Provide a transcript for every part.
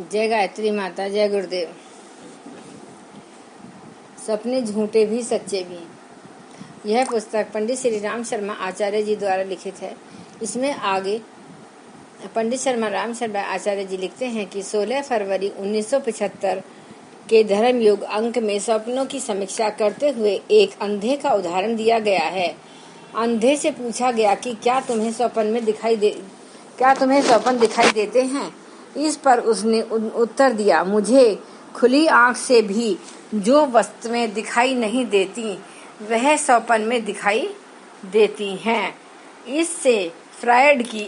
जय गायत्री माता, जय गुरुदेव। सपने झूठे भी सच्चे भी। यह पुस्तक पंडित श्री राम शर्मा आचार्य जी द्वारा लिखित है। इसमें आगे पंडित राम शर्मा आचार्य जी लिखते हैं कि 16 फरवरी 1975 के धर्मयुग अंक में सपनों की समीक्षा करते हुए एक अंधे का उदाहरण दिया गया है। अंधे से पूछा गया कि क्या तुम्हें स्वप्न दिखाई देते हैं। इस पर उसने उत्तर दिया, मुझे खुली आंख से भी जो वस्तुएं दिखाई नहीं देती वह स्वप्न में दिखाई देती हैं। इससे फ्रायड की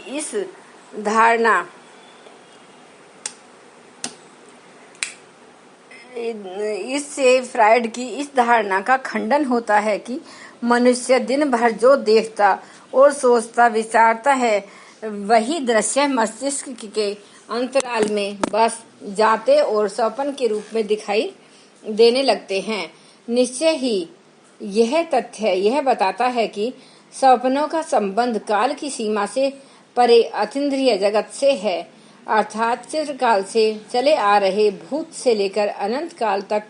इस धारणा का खंडन होता है कि मनुष्य दिन भर जो देखता और सोचता विचारता है वही दृश्य मस्तिष्क के अंतराल में बस जाते और स्वप्न के रूप में दिखाई देने लगते हैं। निश्चय ही यह तथ्य यह बताता है कि स्वप्नों का संबंध काल की सीमा से परे अतीन्द्रिय जगत से है, अर्थात चिरकाल से चले आ रहे भूत से लेकर अनंत काल तक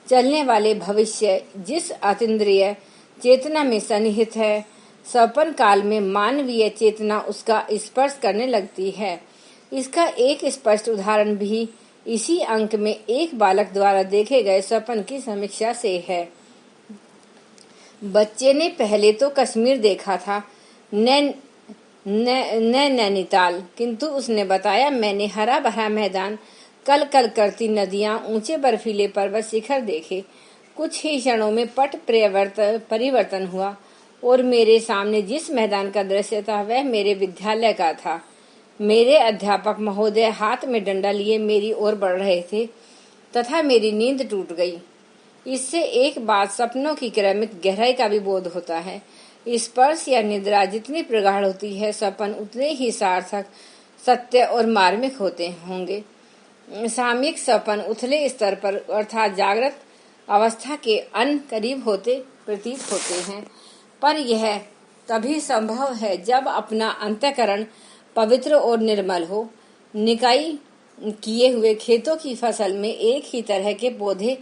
चलने वाले भविष्य जिस अतीन्द्रिय चेतना में सन्निहित है, स्वप्न काल में मानवीय चेतना उसका स्पर्श करने लगती है। इसका एक स्पष्ट उदाहरण भी इसी अंक में एक बालक द्वारा देखे गए स्वप्न की समीक्षा से है। बच्चे ने पहले तो कश्मीर देखा था, नैनीताल, किंतु उसने बताया मैंने हरा भरा मैदान, कल कल करती नदियां, ऊंचे बर्फीले पर्वत शिखर देखे। कुछ ही क्षणों में पट परिवर्तन हुआ और मेरे सामने जिस मैदान का दृश्य था वह मेरे विद्यालय का था। मेरे अध्यापक महोदय हाथ में डंडा लिए मेरी ओर बढ़ रहे थे तथा मेरी नींद टूट गई। इससे एक बात सपनों की क्रमिक गहराई का भी बोध होता है। स्पर्श या निद्रा जितनी प्रगाढ़ होती है, स्वप्न उतने ही सार्थक, सत्य और मार्मिक होते होंगे। सामयिक स्वप्न उथले स्तर पर अर्थात जागृत अवस्था के करीब होते प्रतीत होते हैं, पर यह तभी संभव है जब अपना अंतःकरण पवित्र और निर्मल हो। निकाई किए हुए खेतों की फसल में एक ही तरह के पौधे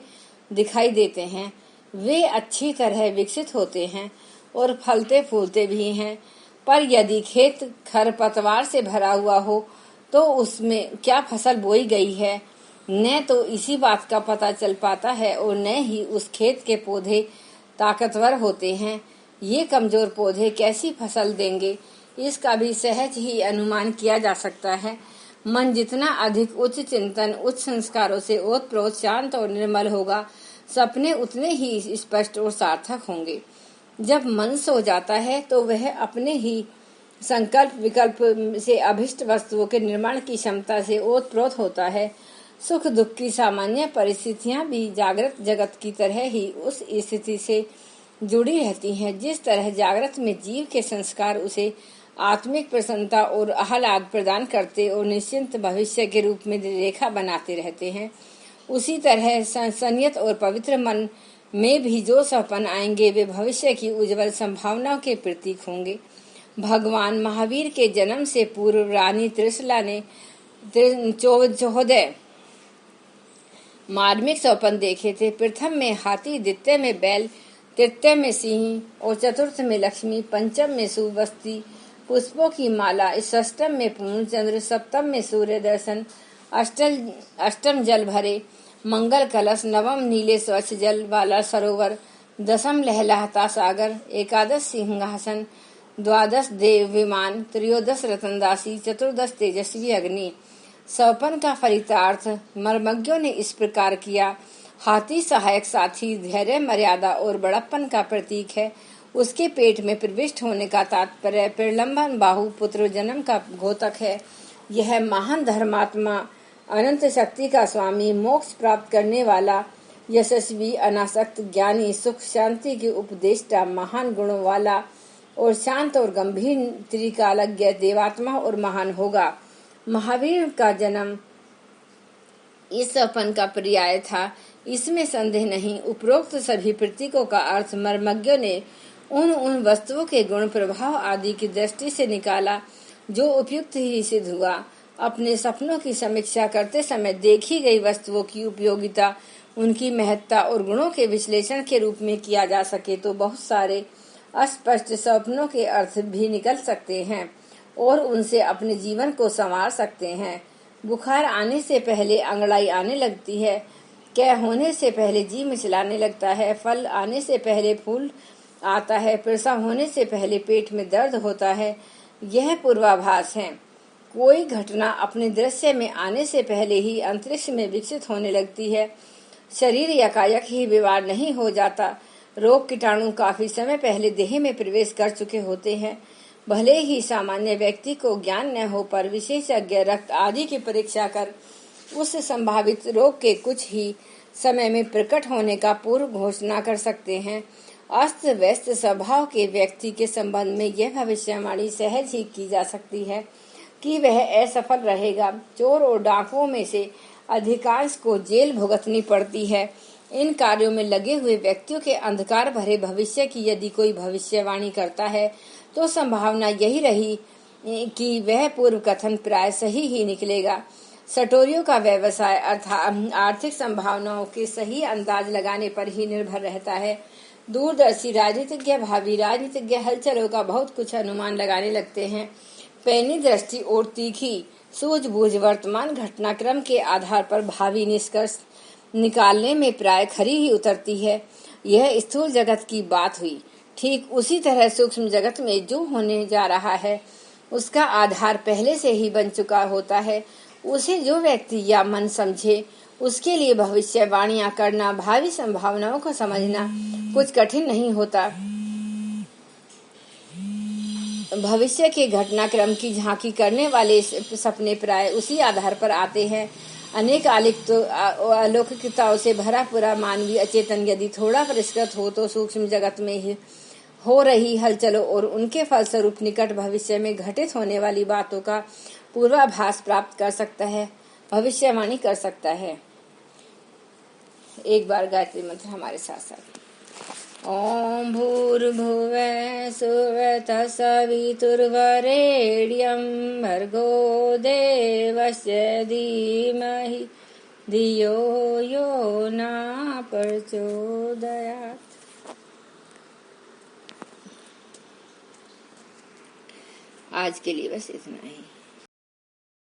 दिखाई देते हैं। वे अच्छी तरह विकसित होते हैं और फलते फूलते भी हैं, पर यदि खेत खरपतवार से भरा हुआ हो तो उसमें क्या फसल बोई गई है, न तो इसी बात का पता चल पाता है और न ही उस खेत के पौधे ताकतवर होते हैं। ये कमजोर पौधे कैसी फसल देंगे, इसका भी सहज ही अनुमान किया जा सकता है। मन जितना अधिक उच्च चिंतन, उच्च संस्कारों से ओतप्रोत, शांत और निर्मल होगा, सपने उतने ही स्पष्ट और सार्थक होंगे। जब मन सो जाता है तो वह अपने ही संकल्प विकल्प से अभिष्ट वस्तुओं के निर्माण की क्षमता से ओतप्रोत होता है। सुख दुख की सामान्य परिस्थितियां भी जागृत जगत की तरह ही उस स्थिति से जुड़ी रहती हैं। जिस तरह जागृत में जीव के संस्कार उसे आत्मिक प्रसन्नता और आह्लाद प्रदान करते और निश्चिंत भविष्य के रूप में रेखा बनाते रहते हैं, उसी तरह संयत और पवित्र मन में भी जो सपन आएंगे वे भविष्य की उज्जवल संभावनाओं के प्रतीक होंगे। भगवान महावीर के जन्म से पूर्व रानी त्रिशला ने 14 मार्मिक स्वप्न देखे थे। प्रथम में हाथी, द्वितीय में बैल, तृतीय में सिंह और चतुर्थ में लक्ष्मी, पंचम में सुवस्ती पुष्पों की माला, षष्टम में पूर्ण चंद्र, सप्तम में सूर्य दर्शन, अष्टम जल भरे मंगल कलश, नवम नीले स्वच्छ जल वाला सरोवर, दशम लहलहाता सागर, एकादश सिंहासन, द्वादश देव विमान, त्रयोदश रतनदासी, चतुर्दश तेजस्वी अग्नि। स्वप्न का फलितार्थ मर्मज्ञों ने इस प्रकार किया। हाथी सहायक साथी, धैर्य, मर्यादा और बड़प्पन का प्रतीक है। उसके पेट में प्रविष्ट होने का तात्पर्य प्रलंबन बाहु पुत्र जन्म का घोतक है। यह महान धर्मात्मा, अनंत शक्ति का स्वामी, मोक्ष प्राप्त करने वाला, यशस्वी, अनासक्त, ज्ञानी, सुख शांति के उपदेष्टा, महान गुणों वाला और शांत और गंभीर त्रिकालज्ञ देवात्मा और महान होगा। महावीर का जन्म इस स्वप्न का पर्याय था, इसमें संदेह नहीं। उपरोक्त सभी प्रतीकों का अर्थ मर्मज्ञों ने उन वस्तुओं के गुण, प्रभाव आदि की दृष्टि से निकाला जो उपयुक्त ही सिद्ध हुआ। अपने सपनों की समीक्षा करते समय देखी गई वस्तुओं की उपयोगिता, उनकी महत्ता और गुणों के विश्लेषण के रूप में किया जा सके तो बहुत सारे अस्पष्ट सपनों के अर्थ भी निकल सकते हैं और उनसे अपने जीवन को संवार सकते हैं। बुखार आने से पहले अंगड़ाई आने लगती है, कह होने से पहले जी मिचलाने लगता है, फल आने से पहले फूल आता है, प्रसव होने से पहले पेट में दर्द होता है। यह पूर्वाभास है। कोई घटना अपने दृश्य में आने से पहले ही अंतरिक्ष में विकसित होने लगती है। शरीर यकायक ही बीमार नहीं हो जाता। रोग कीटाणु काफी समय पहले देह में प्रवेश कर चुके होते हैं। भले ही सामान्य व्यक्ति को ज्ञान न हो, पर विशेषज्ञ रक्त आदि की परीक्षा कर उस संभावित रोग के कुछ ही समय में प्रकट होने का पूर्व घोषणा कर सकते हैं। अस्त व्यस्त स्वभाव के व्यक्ति के संबंध में यह भविष्यवाणी सहज ही की जा सकती है कि वह असफल रहेगा। चोर और डाकुओं में से अधिकांश को जेल भुगतनी पड़ती है। इन कार्यों में लगे हुए व्यक्तियों के अंधकार भरे भविष्य की यदि कोई भविष्यवाणी करता है तो संभावना यही रही कि वह पूर्व कथन प्राय सही ही निकलेगा। सटोरियों का व्यवसाय अर्थात आर्थिक संभावनाओं के सही अंदाज लगाने पर ही निर्भर रहता है। दूरदर्शी राजनीतिज्ञ भावी राजनीतिज्ञ हलचलों का बहुत कुछ अनुमान लगाने लगते हैं। पैनी दृष्टि और तीखी सूझबूझ वर्तमान घटनाक्रम के आधार पर भावी निष्कर्ष निकालने में प्राय खरी ही उतरती है। यह स्थूल जगत की बात हुई। ठीक उसी तरह सूक्ष्म जगत में जो होने जा रहा है उसका आधार पहले से ही बन चुका होता है। उसे जो व्यक्ति या मन समझे उसके लिए भविष्यवाणियां करना, भावी संभावनाओं को समझना कुछ कठिन नहीं होता। भविष्य के घटनाक्रम की झांकी करने वाले सपने प्राय उसी आधार पर आते हैं। अनेक अलौकिकताओं से भरा पूरा मानवीय अचेतन यदि थोड़ा परिष्कृत हो तो सूक्ष्म जगत में ही हो रही हलचलों और उनके फलस्वरूप निकट भविष्य में घटित होने वाली बातों का पूर्वाभास प्राप्त कर सकता है, भविष्यवाणी कर सकता है। एक बार गायत्री मंत्र हमारे साथ साथ। ओम भूर्भुवः सुवः सवितुर्वरेण्यं भर्गो देवस्य धीमहि धियो यो न प्रचोदयात्। आज के लिए बस इतना ही।